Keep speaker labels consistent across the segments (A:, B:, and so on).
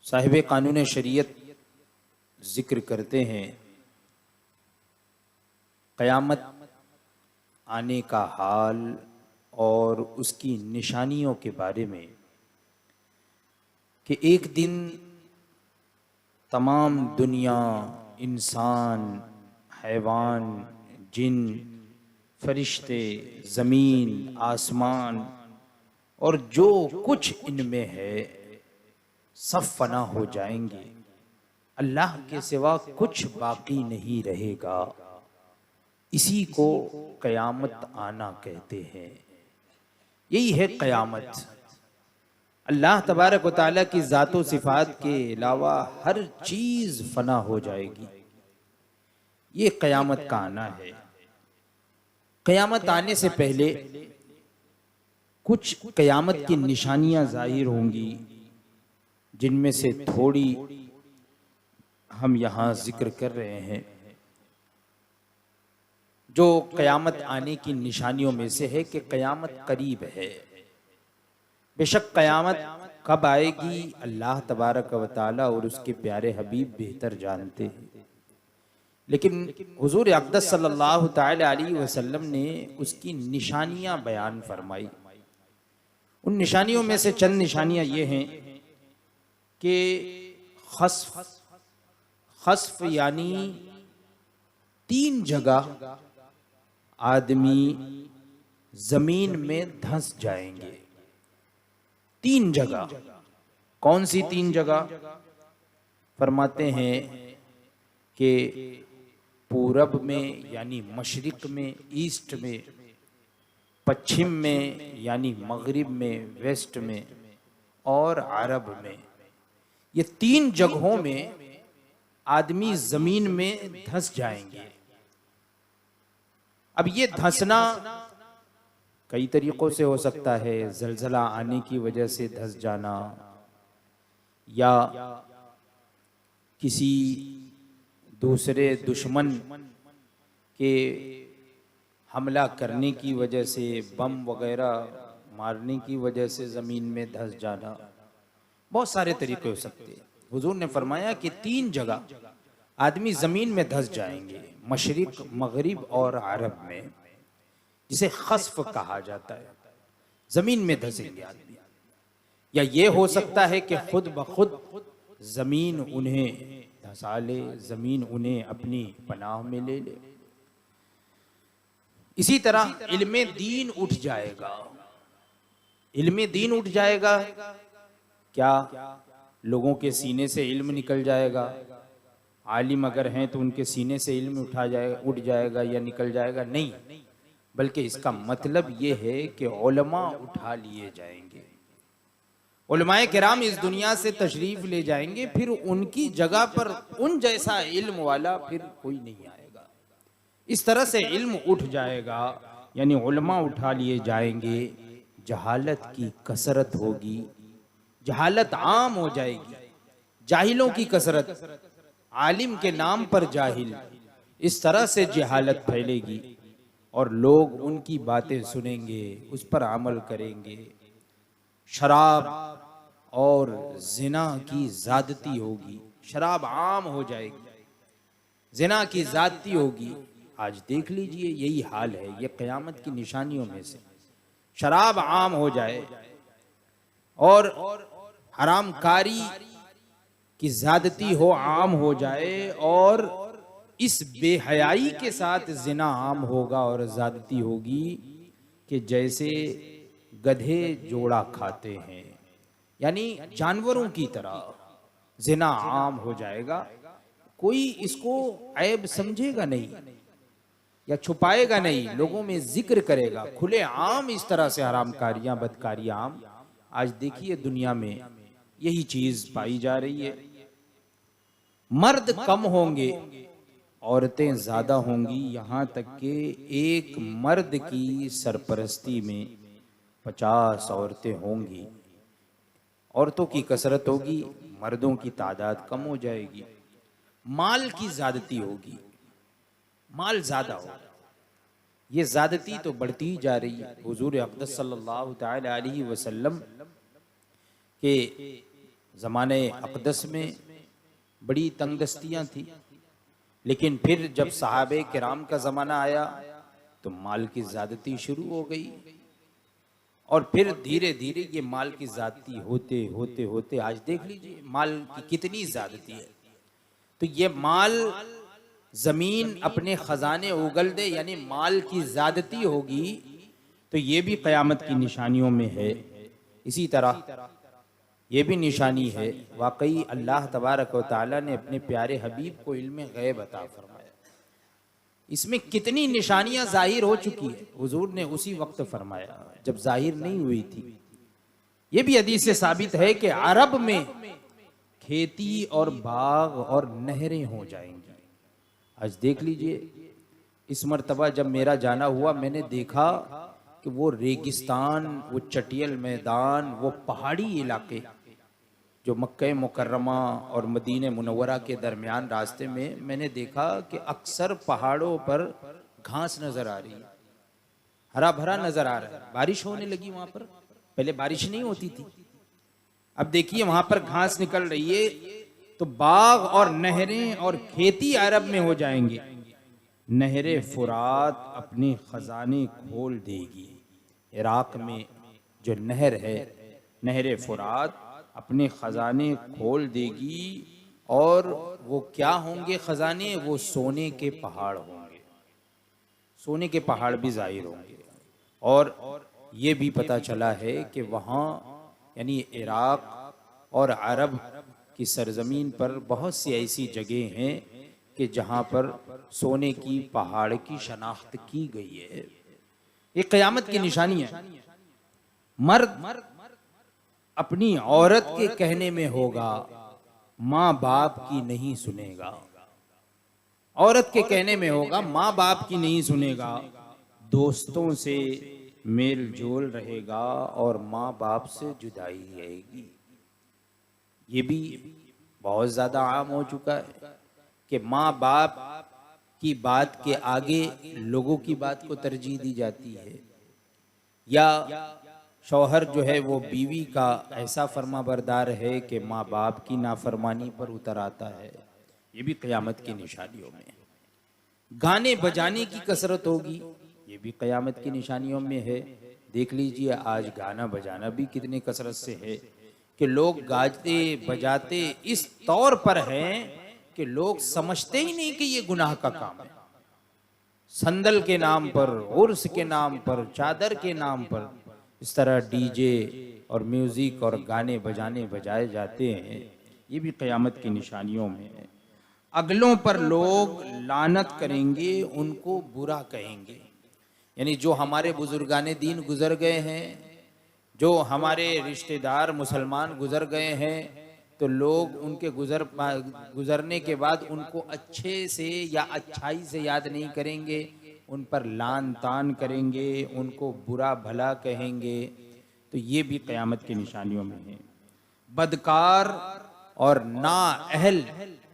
A: साहिब कानून शरीयत जिक्र करते हैं क़यामत आने का हाल और उसकी निशानियों के बारे में कि एक दिन तमाम दुनिया, इंसान, हैवान, जिन, फरिश्ते, ज़मीन, आसमान और जो कुछ इनमें है सब फना हो जाएंगे। अल्लाह के सिवा कुछ बाकी नहीं रहेगा। इसी को क़यामत आना कहते हैं। यही है क़यामत। अल्लाह तबारक व तआला की ज़ात व सिफ़ात के अलावा हर चीज़ फना हो जाएगी। ये क़यामत का आना है। क़यामत आने से पहले कुछ क़यामत की निशानियां ज़ाहिर होंगी, जिनमें से थोड़ी हम यहाँ जिक्र कर रहे हैं। जो क़यामत आने की निशानियों में से है कि क़यामत करीब है। बेशक क़यामत कब आएगी अल्लाह तबारक व तआला और उसके प्यारे हबीब बेहतर जानते हैं, लेकिन हुज़ूर अक़दस सल्लल्लाहु तआला अलैहि वसल्लम ने उसकी निशानियां बयान फरमाई। उन निशानियों में से चंद निशानियां ये हैं कि खस्फ यानी 3 जगह आदमी जमीन में धंस जाएंगे। 3 जगह। कौन सी 3 जगह? फरमाते हैं कि पूरब में यानी मशरिक में, ईस्ट में, पश्चिम में यानी मगरिब में, वेस्ट में और अरब में। ये 3 जगहों में आदमी जमीन में धंस जाएंगे। अब ये धंसना कई तरीकों से हो सकता है। जलजला आने की वजह से धंस जाना, या किसी दूसरे दुश्मन के हमला करने की वजह से, बम वगैरह मारने की वजह से ज़मीन में धंस जाना। बहुत सारे तरीके हो सकते हैं। हुजूर ने फरमाया कि 3 जगह आदमी ज़मीन में धंस जाएंगे, मशरिक, मगरिब और अरब में, जिसे खस्फ कहा जाता है। ज़मीन में धंसेंगे आदमी। या ये हो सकता है कि खुद ब खुद ज़मीन उन्हें धंसा ले, ज़मीन उन्हें अपनी पनाह में ले ले। इसी तरह इल्मे दीन उठ जाएगा। इल्मे दीन उठ जाएगा। क्या लोगों के सीने से इल्म निकल जाएगा? आलिम अगर हैं तो उनके सीने से इल्म उठ जाएगा या निकल जाएगा? नहीं, बल्कि इसका मतलब ये है कि उलमा उठा लिए जाएंगे। उलमाए किराम इस दुनिया से तशरीफ ले जाएंगे, फिर उनकी जगह पर उन जैसा इल्म वाला फिर कोई नहीं आएगा। इस तरह से इल्म उठ जाएगा, यानी उलमा उठा लिए जाएंगे। जहालत की कसरत होगी, जहालत आम हो जाएगी। जाहिलों की कसरत, आलिम के नाम पर जाहिल, इस तरह से जहालत फैलेगी और लोग उनकी बातें सुनेंगे, उस पर अमल करेंगे। शराब और जिना की ज़्यादती होगी, शराब आम हो जाएगी, जिना की ज़्यादती होगी। आज देख लीजिए यही हाल है। ये क़यामत की निशानियों में से शराब आम हो जाए और हरामकारी की ज़्यादती हो, आम हो जाए, और इस बेहयाई के साथ जिना आम होगा और ज़्यादती होगी कि जैसे गधे जोड़ा खाते हैं, यानी जानवरों की तरह जिना आम हो जाएगा। कोई इसको ऐब समझेगा नहीं या छुपाएगा नहीं, लोगों में जिक्र करेगा खुले आम। इस तरह से हरामकारियां, बदकारियां आम। आज देखिए दुनिया में यही चीज पाई जा रही है। मर्द कम होंगे, औरतें ज्यादा होंगी। यहां तक कि एक मर्द की सरपरस्ती में 50 औरतें होंगी। औरतों की कसरत होगी, मर्दों की तादाद कम हो जाएगी। माल की ज्यादती होगी, माल ज्यादा होगा। ये ज्यादती तो बढ़ती जा रही है। हुजूर अक़दस सल्लल्लाहु तआला अलैहि वसल्लम के ज़माने अक़दस में बड़ी तंगदस्तियाँ थी, लेकिन फिर जब सहाबे किराम का ज़माना आया तो माल की ज़्यादती शुरू हो गई, और फिर धीरे धीरे ये माल की ज़्यादती होते होते होते आज देख लीजिए माल की कितनी ज़्यादती है। तो ये माल ज़मीन अपने ख़जाने उगल दे, यानी माल की ज़्यादती होगी, तो ये भी क़यामत की निशानियों में है। इसी तरह ये भी निशानी है, वाकई अल्लाह तबारक व तआला ने अपने प्यारे हबीब को इल्म गैब अता फरमाया। इसमें कितनी निशानियां जाहिर हो चुकी है, हुजूर ने उसी वक्त फरमाया जब जाहिर नहीं हुई थी। ये भी हदीस से साबित है कि अरब में खेती और बाग और नहरें हो जाएंगी। आज देख लीजिए, इस मर्तबा जब मेरा जाना हुआ मैंने देखा कि वो रेगिस्तान, वो चटियल मैदान, वो पहाड़ी इलाके जो मक्का मुकर्रमा और मदीने मुनव्वरा के दरमियान रास्ते में, मैंने देखा कि अक्सर पहाड़ों पर घास नजर आ रही है, हरा भरा नजर आ रहा है। बारिश होने लगी वहां पर, पहले बारिश नहीं होती थी, अब देखिए वहां पर घास निकल रही है। तो बाग और नहरें और खेती अरब में हो जाएंगे। नहरे फुरात अपने खजाने खोल देगी। इराक में जो नहर है, नहरे फुरात अपने खजाने खोल देगी, और वो क्या होंगे खजाने? वो सोने के पहाड़ होंगे, सोने के पहाड़ भी जाहिर होंगे। और ये भी पता चला है कि वहाँ यानी इराक और अरब की सरजमीन पर बहुत सी ऐसी जगह हैं कि जहाँ पर सोने की पहाड़ की शनाख्त की गई है। ये क़यामत की निशानी है। मर्द अपनी औरत के कहने में होगा, माँ बाप की नहीं सुनेगा। औरत के कहने में होगा, माँ बाप की नहीं सुनेगा। दोस्तों से मेल जोल रहेगा और माँ बाप से जुदाई रहेगी। ये भी बहुत ज़्यादा आम हो चुका है कि माँ बाप की बात के आगे लोगों की बात को तरजीह दी जाती है, या शौहर जो है वो बीवी का ऐसा फर्मा बरदार है कि माँ बाप की नाफरमानी पर उतर आता है। ये भी क़यामत की निशानियों में। गाने बजाने की कसरत होगी, ये भी क़यामत की निशानियों में है। देख लीजिए आज गाना बजाना भी कितने कसरत से है कि लोग गाते बजाते इस तौर पर हैं कि लोग समझते ही नहीं कि ये गुनाह का काम है। संदल के नाम पर, उर्स के नाम पर, चादर के नाम पर इस तरह डीजे और म्यूजिक और गाने बजाने बजाए जाते हैं। ये भी क़यामत की निशानियों में है। अगलों पर लोग लानत करेंगे, उनको बुरा कहेंगे। यानी जो हमारे बुजुर्गाने दीन गुजर गए हैं, जो हमारे रिश्तेदार मुसलमान गुजर गए हैं, तो लोग उनके गुजरने के बाद उनको अच्छे से या अच्छाई से याद नहीं करेंगे, उन पर लान तान करेंगे, उनको बुरा भला कहेंगे। तो ये भी क़यामत की निशानियों में है। बदकार और नाअहल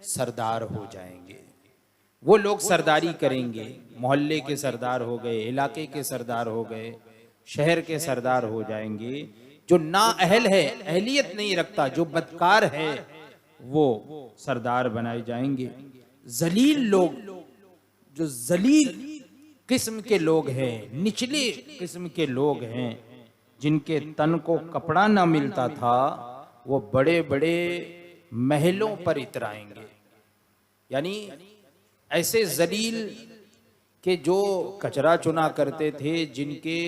A: सरदार हो जाएंगे। वो लोग सरदारी करेंगे, मोहल्ले के सरदार हो गए, इलाके के सरदार हो गए, शहर के सरदार हो जाएंगे। जो नाअहल है, अहलियत नहीं रखता, जो बदकार है, वो सरदार बनाए जाएंगे। जलील लोग, जो जलील किस्म के लोग हैं, निचले किस्म के लोग हैं, जिनके तन को कपड़ा ना मिलता था, वो बड़े बड़े महलों पर इतराएंगे। यानी ऐसे जलील के जो कचरा चुना करते थे, जिनके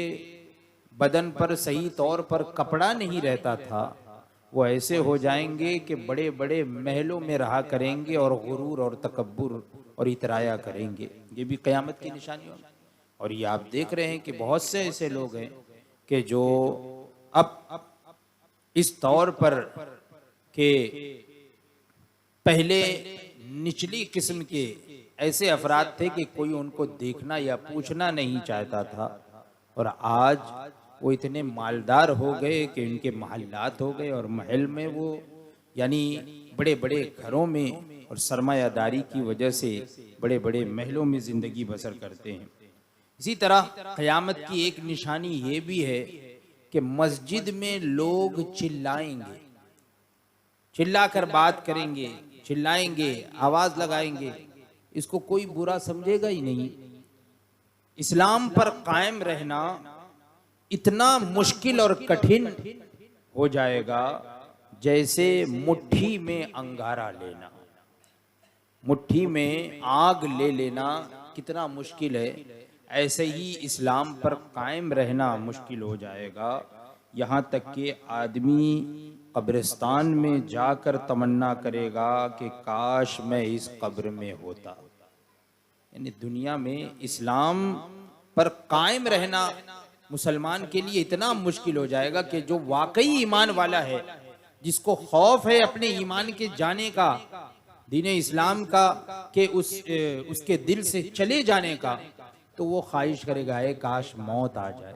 A: बदन पर सही तौर पर कपड़ा नहीं रहता था, वो ऐसे हो जाएंगे कि बड़े बड़े महलों में रहा करेंगे और गुरूर और तकब्बुर और इतराया करेंगे। ये भी क़यामत की निशानियों में। और ये आप देख रहे हैं कि बहुत से ऐसे लोग हैं कि जो अब इस तौर पर के पहले निचली किस्म के ऐसे अफराद थे कि कोई उनको देखना या पूछना नहीं चाहता था, और आज वो इतने मालदार हो गए कि उनके महल्लात हो गए, और महल में वो यानी बड़े बड़े घरों में और सरमायादारी की वजह से बड़े बड़े महलों में ज़िंदगी बसर करते हैं। इसी तरह क़यामत की एक निशानी ये भी है कि मस्जिद में लोग चिल्लाएंगे। चिल्लाकर बात करेंगे, चिल्लाएंगे, आवाज लगाएंगे, इसको कोई बुरा समझेगा ही नहीं। इस्लाम पर कायम रहना इतना मुश्किल और कठिन हो जाएगा जैसे मुट्ठी में अंगारा लेना, मुट्ठी में आग ले लेना कितना मुश्किल है, ऐसे ही इस्लाम पर कायम रहना मुश्किल हो जाएगा। यहाँ तक कि आदमी कब्रिस्तान में जाकर तमन्ना करेगा कि काश मैं इस कब्र में होता। यानी दुनिया में इस्लाम पर कायम रहना मुसलमान के लिए इतना मुश्किल हो जाएगा कि जो वाकई ईमान वाला है, जिसको खौफ है अपने ईमान के जाने का, दीन इस्लाम का के उसके दिल से चले जाने का, तो वो ख्वाहिश करेगा है काश मौत आ जाए।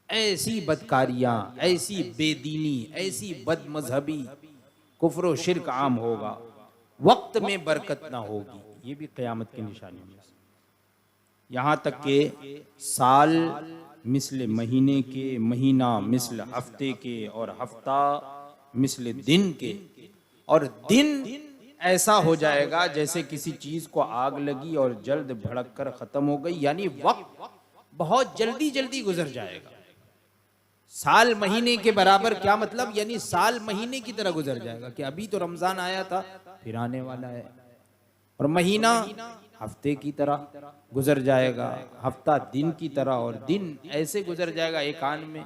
A: ऐसी बदकारियां, ऐसी बेदीनी, ऐसी बदमजहबी, कुफ्र व शिर्क आम होगा, वक्त में बरकत ना होगी। ये भी क़यामत की निशानी में। यहाँ तक के साल मिस्ल महीने के, महीना मिस्ल हफ्ते के, और हफ्ता मिस्ल दिन के, और दिन ऐसा हो जाएगा जैसे किसी चीज को आग लगी और जल्द भड़क कर खत्म हो गई। यानी वक्त बहुत जल्दी जल्दी गुजर जाएगा। साल महीने के बराबर क्या मतलब, यानी साल महीने की तरह गुजर जाएगा कि अभी तो रमजान आया था, फिर आने वाला है। और महीना हफ्ते की तरह गुजर जाएगा, हफ्ता दिन की तरह, और दिन ऐसे गुजर जाएगा एक आन में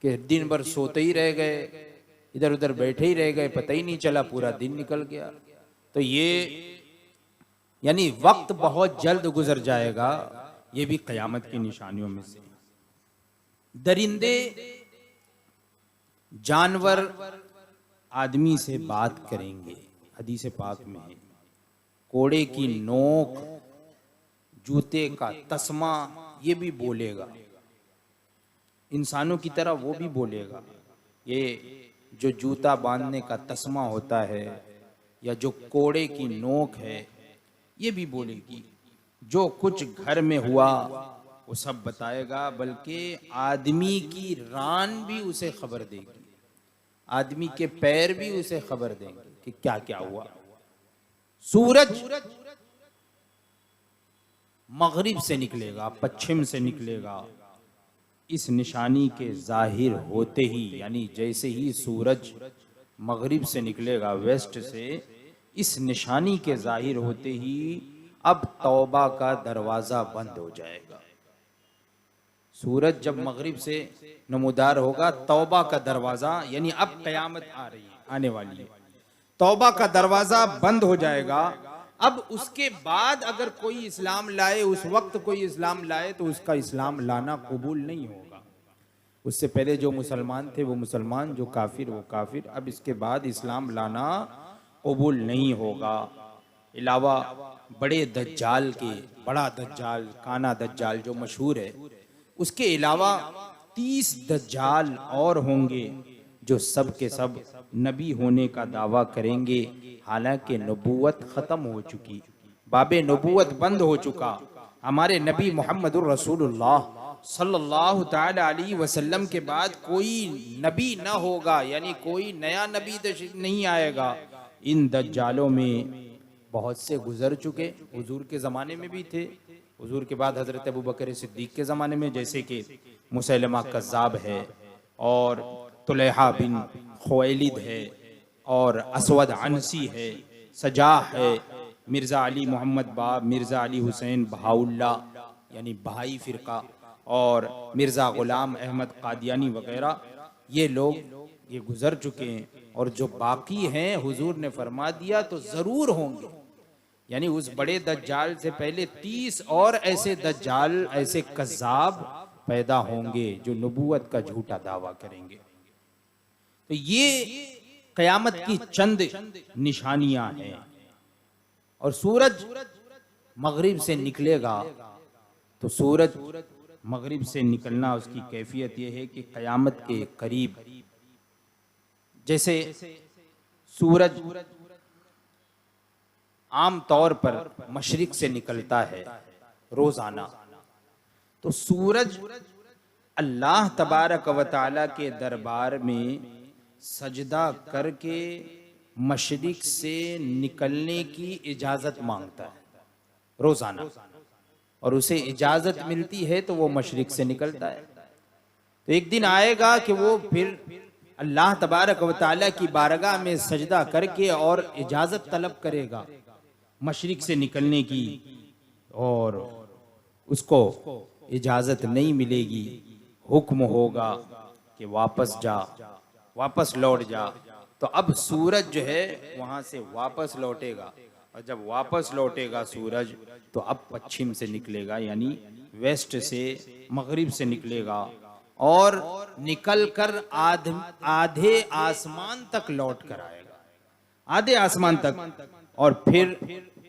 A: कि दिन भर सोते ही रह गए, इधर उधर बैठे ही रह गए, पता ही नहीं चला पूरा दिन निकल गया। तो ये यानी वक्त बहुत जल्द गुजर जाएगा। ये भी क़यामत की निशानियों में से। दरिंदे जानवर आदमी से बात करेंगे, हदीस पाक में है। कोड़े की नोक, जूते का तस्मा, ये भी बोलेगा, इंसानों की तरह वो भी बोलेगा। ये जो जूता बांधने का तस्मा होता है या जो कोड़े की नोक है, ये भी बोलेगी। जो कुछ घर में हुआ वो सब बताएगा, बल्कि आदमी की रान भी उसे खबर देगी, आदमी के पैर भी उसे खबर देंगे कि क्या क्या हुआ। सूरज मगरिब से निकलेगा, पश्चिम से निकलेगा। इस निशानी के जाहिर होते ही, यानी जैसे ही सूरज मगरिब से निकलेगा, वेस्ट से, इस निशानी के जाहिर होते ही अब तौबा का दरवाजा बंद हो जाएगा। सूरज जब मगरिब से नमूदार होगा, तौबा का दरवाजा, यानी अब कयामत आ रही है, आने वाली है, तौबा का दरवाजा बंद हो जाएगा। अब उसके बाद अगर कोई इस्लाम लाए, उस वक्त कोई इस्लाम लाए, तो उसका इस्लाम लाना कबूल नहीं होगा। उससे पहले जो मुसलमान थे वो मुसलमान, जो काफिर वो काफिर। अब इसके बाद इस्लाम लाना कबूल नहीं होगा। अलावा बड़े दज्जाल के, बड़ा दज्जाल, काना दज्जाल जो मशहूर है, उसके अलावा 30 दज्जाल और होंगे जो सब के सब नबी होने का दावा करेंगे। हालांकि नबूवत खत्म हो चुकी, बाबे नबूवत बंद हो चुका। हमारे नबी मोहम्मदुर रसूलुल्लाह सल्लल्लाहु ताला अलैहि वसल्लम के बाद कोई नबी न होगा, यानी कोई नया नबी नहीं आएगा। इन दज्जालों में बहुत से गुजर चुके, हुजूर के ज़माने में भी थे, हुजूर के बाद हज़रत अबू बकर सिद्दीक के ज़माने में, जैसे कि मुसैलमा कज़्ज़ाब है, और तुलैहा बिन खुवैलिद है, और अस्वद अनसी है, सजाह है, मिर्ज़ा अली मोहम्मद बाब, मिर्ज़ा अली हुसैन बहाउल्ला यानी बहाई फ़िरका, और मिर्ज़ा ग़ुलाम अहमद कादियानी वग़ैरह, ये लोग ये गुज़र चुके हैं। और जो बाकी हैं, हुजूर ने फरमा दिया तो ज़रूर होंगे। यानी उस बड़े दज्जाल से पहले 30 और ऐसे दज्जाल, ऐसे कज़्ज़ाब पैदा होंगे जो नबूवत का झूठा दावा करेंगे। तो ये क़यामत की चंद निशानियां हैं। और सूरज मगरिब से निकलेगा, तो सूरज मगरिब से निकलना, उसकी कैफियत यह है कि क़यामत के करीब, जैसे सूरज आम तौर पर मशरिक से निकलता है रोजाना, तो सूरज अल्लाह तबारक व तआला के दरबार में सजदा करके मशरिक से निकलने की इजाजत मांगता है रोजाना, और उसे इजाजत मिलती है तो वो मशरिक से निकलता है। तो एक दिन आएगा कि वो फिर अल्लाह तबारक व तआला की बारगाह में सजदा करके और इजाजत तलब करेगा मशरिक से निकलने की, और उसको इजाजत नहीं मिलेगी, हुक्म होगा कि वापस जा, वापस लौट जा। तो अब सूरज जो है वहां से वापस लौटेगा, और जब वापस लौटेगा सूरज तो अब पश्चिम से निकलेगा, यानी वेस्ट से, मगरिब से निकलेगा, और निकल कर आधे आसमान तक लौट कर आएगा, आधे आसमान तक, और फिर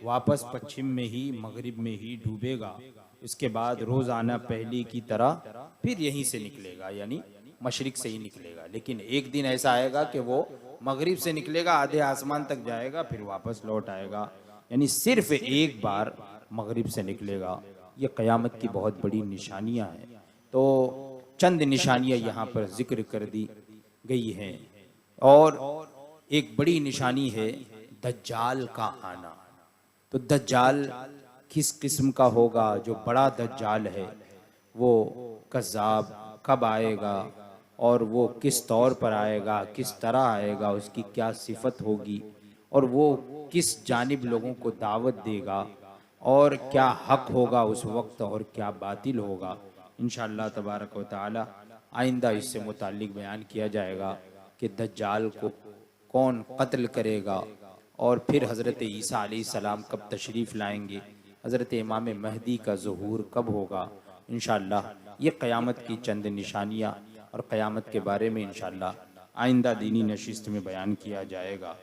A: वापस पश्चिम में ही, मगरिब में ही डूबेगा। इसके बाद रोजाना पहली की तरह फिर यहीं से निकलेगा, यानी मशरिक से ही निकलेगा। लेकिन एक दिन ऐसा आएगा कि वो मगरिब से निकलेगा, आधे आसमान तक जाएगा, फिर वापस लौट आएगा, यानी सिर्फ एक बार मगरिब से निकलेगा। ये क़यामत की बहुत बड़ी निशानियां हैं। तो चंद निशानियां यहाँ पर जिक्र कर दी गई हैं, और एक बड़ी निशानी है दज्जाल का आना। तो दज्जाल किस किस्म का होगा? जो बड़ा दज्जाल है वो कज़्ज़ाब कब आएगा, और वो किस तौर पर आएगा, किस तरह आएगा, उसकी क्या सिफत होगी, और वो किस जानिब लोगों को दावत देगा, और क्या हक होगा उस वक्त और क्या बातिल होगा। इंशाअल्लाह तबारक व तआला आइंदा इससे मुताल्लिक बयान किया जाएगा कि दज्जाल को कौन कत्ल करेगा, और फिर हज़रत ईसा अलैहिस्सलाम कब तशरीफ़ लाएंगे, हज़रत इमाम महदी का ज़ुहूर कब होगा। इंशाअल्लाह ये क़यामत की चंद निशानियाँ और क़यामत के बारे में इंशाअल्लाह आइंदा दीनी नशिस्त में बयान किया जाएगा।